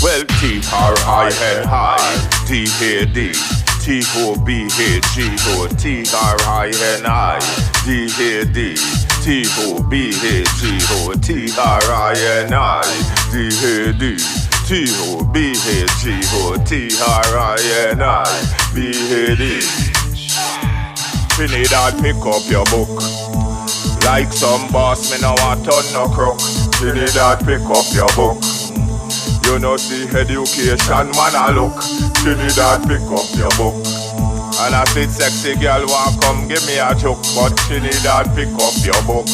Well, T-R-I-N-I, D-A-D, T-O-B-H-G-O, T-R-I-N-I, D-A-D, T-O-B-H-G-O, T-R-I-N-I, D-A-D, T-O-B-H-G-O, T-R-I-N-I, B-A-D. Trinidad, pick up your book. Like some boss, me no want turn no crook. Trinidad, pick up your book. You know see education, man a look. Trinidad, pick up your book. And I see sexy girl want come give me a joke. But Trinidad, pick up your book.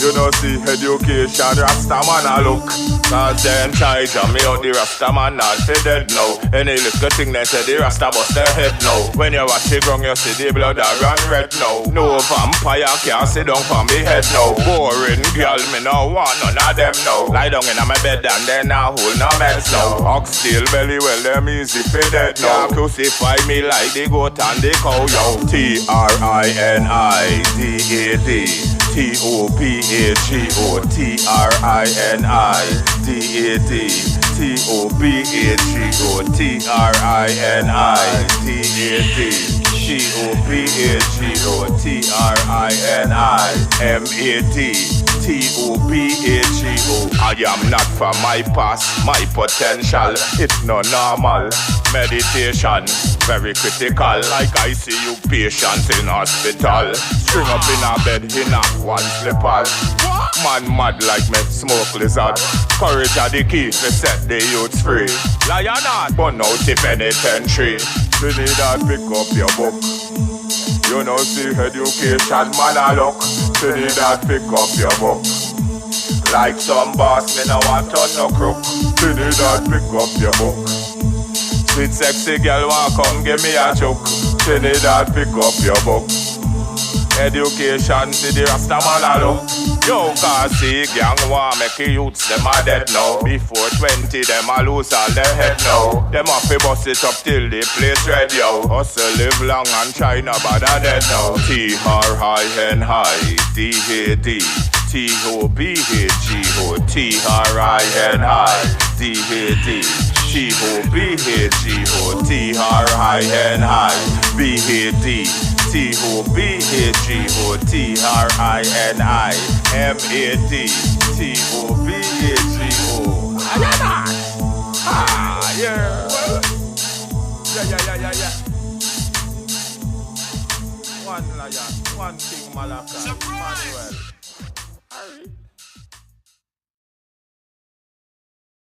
You know see education, Rasta man a look. Cause they in charge of me out the Rasta man not fi dead now. Any little thing they say the Rasta bust their head now. When you watch the ground you see the blood a run red now. No vampire can't sit down for me head now. Boring girl me no want none of them now. Lie down in my bed and then I hold no meds now. Oxtail belly well them easy fi dead now. Crucify me like the goat and the cow yo. T-R-I-N-I-D-A-D, T-O-P-H-G-O, T-R-I-N-I-D-A-D, T-O-B-H-G-O, T-R-I-N-I-D-A-D, T-O-B-H-G-O, T-R-I-N-I-M-A-D, T-O-B-H-G-O. I am not for my past, my potential. It's not normal. Meditation, very critical. Like I see you patient in hospital. String up in a bed, in a one slipper. Man mad like me, smoke lizard. Courage are the key to set the youths free. Lion not burn out the penitentiary. Trinidad, pick up your book. You know see education, man a look. Trinidad, pick up your book. Like some boss, me no want turn no crook. Trinidad, pick up your book. Sweet sexy girl want come give me a choke. Trinidad, pick up your book. Education, see the Rasta man a look. Yo, cause see gang want make the youths them a dead now. Before 20 them a lose all their head now. Them a fi bust it up till the place red yo. Hustle live long and China bad a dead now. T-R-I-N-I-D-A-D, T-O-B-H-G-O, T-R-I-N-I-D-A-D, T-O-B-H-G-O, T-R-I-N-I-B-A-D, T-O-B-H-G-O, T-R-I-N-I-M-A-D, T-O-B-H-G-O. Ah, yeah. Yeah. One lion, one king Malacca, Manuel.